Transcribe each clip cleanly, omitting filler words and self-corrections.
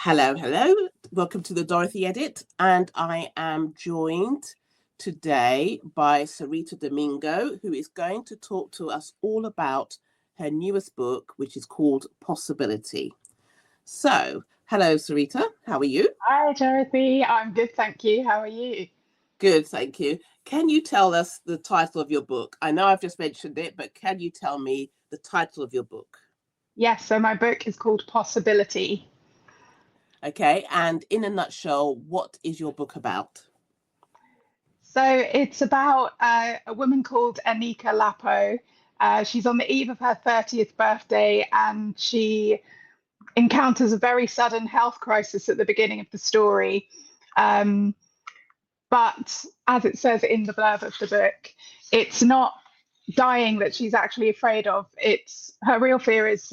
Hello, hello. Welcome to the Dorothy Edit. And I am joined today by Sareeta Domingo, who is going to talk to us all about her newest book, which is called Possibility. So, hello, Sareeta. How are you? Hi, Dorothy. I'm good, thank you. How are you? Good, thank you. Can you tell us the title of your book? I know I've just mentioned it, but can you tell me the title of your book? Yes, so my book is called Possibility. Okay, and in a nutshell, what is your book about? So it's about a woman called Anika Lapo. She's on the eve of her 30th birthday and she encounters a very sudden health crisis at the beginning of the story. Um, but as it says in the blurb of the book, it's not dying that she's actually afraid of. It's her real fear is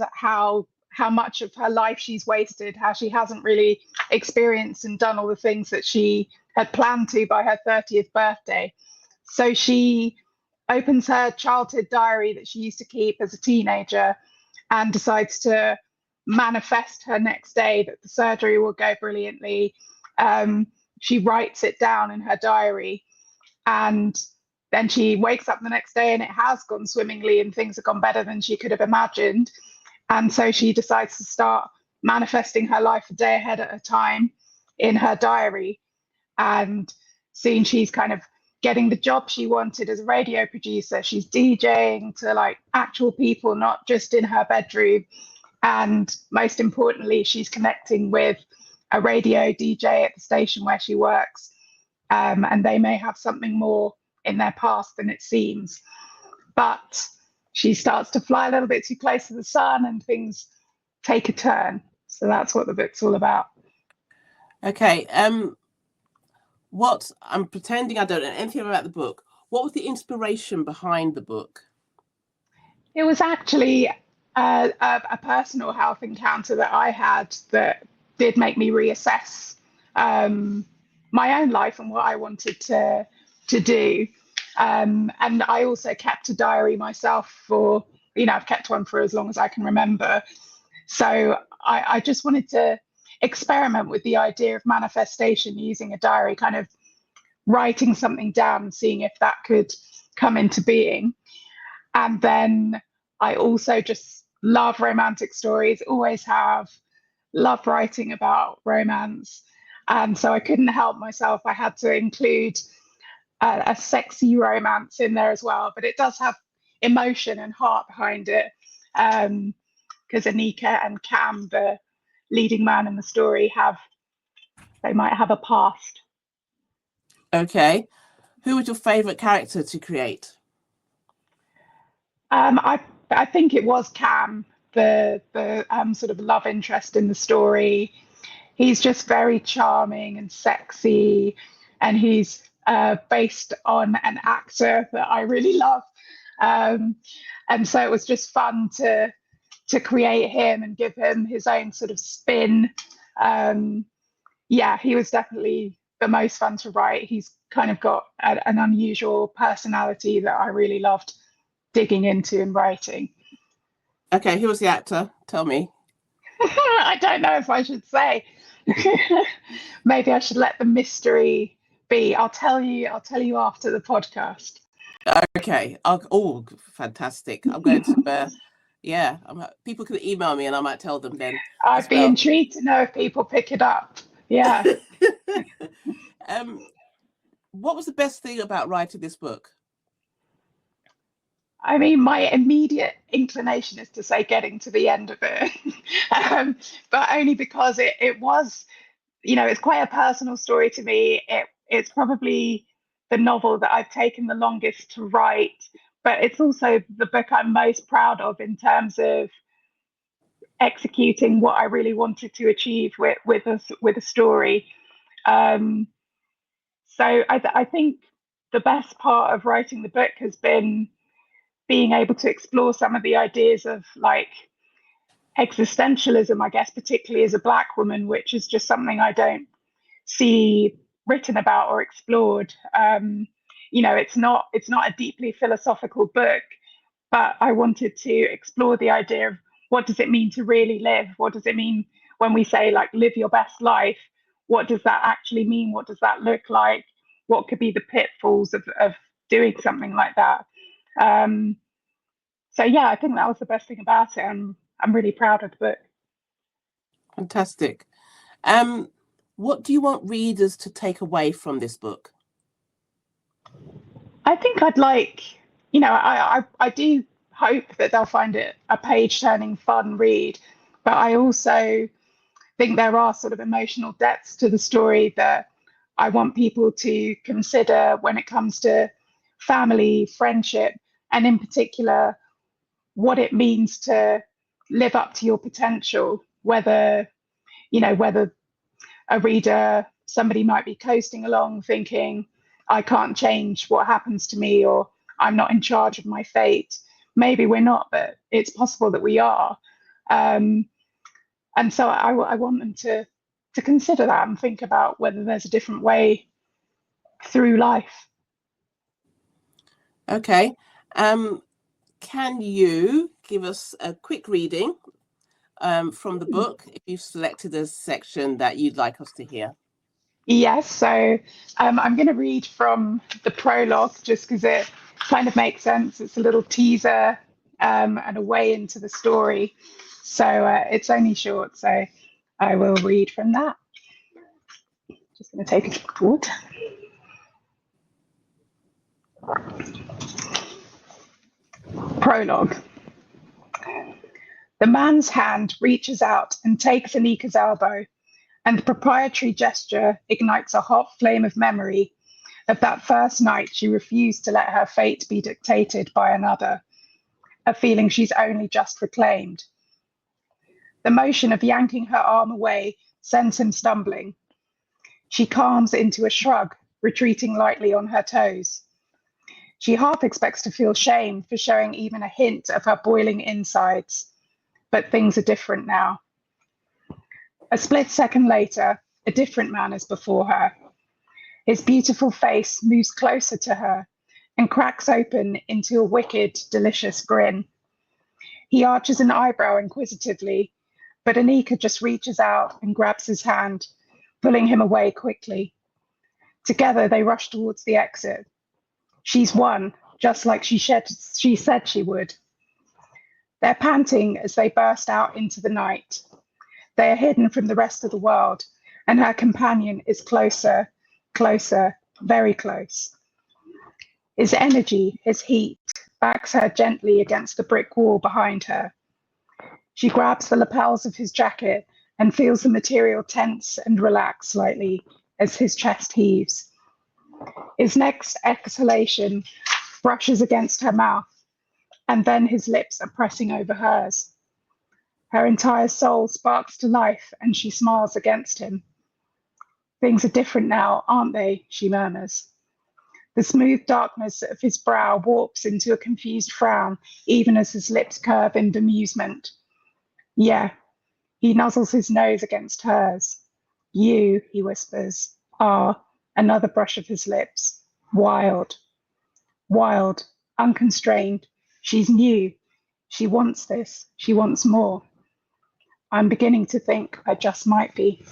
how much of her life she's wasted, how she hasn't really experienced and done all the things that she had planned to by her 30th birthday. So she opens her childhood diary that she used to keep as a teenager and decides to manifest her next day that the surgery will go brilliantly. She writes it down in her diary, and then she wakes up the next day and it has gone swimmingly and things have gone better than she could have imagined. And so she decides to start manifesting her life a day ahead at a time in her diary. And soon she's kind of getting the job she wanted as a radio producer. She's DJing to like actual people, not just in her bedroom. And most importantly, she's connecting with a radio DJ at the station where she works. And they may have something more in their past than it seems. But she starts to fly a little bit too close to the sun and things take a turn. So that's what the book's all about. Okay, what I'm pretending I don't know anything about the book. What was the inspiration behind the book? It was actually a personal health encounter that I had that did make me reassess um, my own life and what I wanted to do. And I also kept a diary myself for, I've kept one for as long as I can remember. So I just wanted to experiment with the idea of manifestation using a diary, kind of writing something down and seeing if that could come into being. And then I also just love romantic stories, always have, love writing about romance. And so I couldn't help myself. I had to include a sexy romance in there as well, but it does have emotion and heart behind it. Because Anika and Cam, the leading man in the story, they might have a past. Okay, who was your favorite character to create? I think it was Cam, the sort of love interest in the story. He's just very charming and sexy, and he's based on an actor that I really love. Um, and so it was just fun to create him and give him his own sort of spin. Um, yeah, he was definitely the most fun to write. He's kind of got an unusual personality that I really loved digging into and writing. Okay, who was the actor? Tell me. I don't know if I should say. Maybe I should let the mystery be. I'll tell you after the podcast. Okay, oh, fantastic. I'm going to, yeah, people can email me and I might tell them then I'd as be well. intrigued to know if people pick it up. Yeah. um, what was the best thing about writing this book? I mean, my immediate inclination is to say getting to the end of it, but only because it was, it's quite a personal story to me. It's probably the novel that I've taken the longest to write, but it's also the book I'm most proud of in terms of executing what I really wanted to achieve with a story. Um, I think the best part of writing the book has been being able to explore some of the ideas of like existentialism, I guess, particularly as a Black woman, which is just something I don't see written about or explored. It's not a deeply philosophical book, but I wanted to explore the idea of what does it mean to really live? What when we say like live your best life, what does that actually mean? What does that look like? What could be the pitfalls of doing something like that? So yeah, I think that was the best thing about it. I'm really proud of the book. Fantastic. What do you want readers to take away from this book? I think I'd like, I do hope that they'll find it a page-turning, fun read, but I also think there are sort of emotional depths to the story that I want people to consider when it comes to family, friendship, and in particular, what it means to live up to your potential, whether a reader, somebody might be coasting along thinking, I can't change what happens to me, or I'm not in charge of my fate. Maybe we're not, but it's possible that we are. And so I want them to consider that and think about whether there's a different way through life. Okay. Can you give us a quick reading from the book if you've selected a section that you'd like us to hear? Yes, so I'm going to read from the prologue just because it kind of makes sense. It's a little teaser and a way into the story. So it's only short, so I will read from that. Just going to take a drink of water. Prologue. The man's hand reaches out and takes Anika's elbow, and the proprietary gesture ignites a hot flame of memory of that first night she refused to let her fate be dictated by another, a feeling she's only just reclaimed. The motion of yanking her arm away sends him stumbling. She calms into a shrug, retreating lightly on her toes. She half expects to feel shame for showing even a hint of her boiling insides, but things are different now. A split second later, a different man is before her. His beautiful face moves closer to her and cracks open into a wicked, delicious grin. He arches an eyebrow inquisitively, but Anika just reaches out and grabs his hand, pulling him away quickly. Together, they rush towards the exit. She's won, just like she said she would. They're panting as they burst out into the night. They are hidden from the rest of the world, and her companion is closer, closer, very close. His energy, his heat, backs her gently against the brick wall behind her. She grabs the lapels of his jacket and feels the material tense and relax slightly as his chest heaves. His next exhalation brushes against her mouth, and then his lips are pressing over hers. Her entire soul sparks to life, and she smiles against him. Things are different now, aren't they? She murmurs. The smooth darkness of his brow warps into a confused frown, even as his lips curve in bemusement. Yeah, he nuzzles his nose against hers. You, he whispers, are, another brush of his lips, wild. Wild, unconstrained. She's new. She wants this. She wants more. I'm beginning to think I just might be.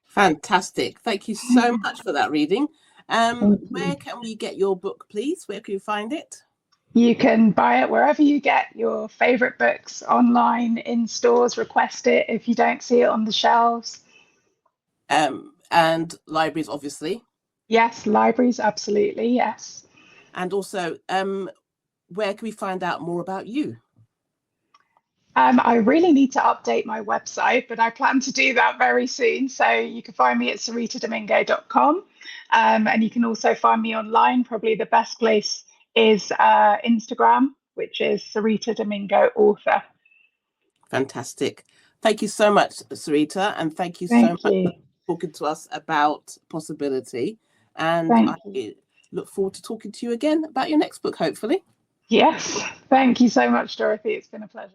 Fantastic. Thank you so much for that reading. Where can we get your book, please? Where can you find it? You can buy it wherever you get your favorite books, online, in stores. Request it if you don't see it on the shelves. And libraries, obviously. Yes, libraries, absolutely, yes. And also, where can we find out more about you? I really need to update my website, but I plan to do that very soon. So you can find me at sareetadomingo.com. And you can also find me online. Probably the best place is Instagram, which is Sareeta Domingo Author. Fantastic. Thank you so much, Sareeta. And thank you so much for talking to us about Possibility. And I look forward to talking to you again about your next book, hopefully. Yes. Thank you so much, Dorothy. It's been a pleasure.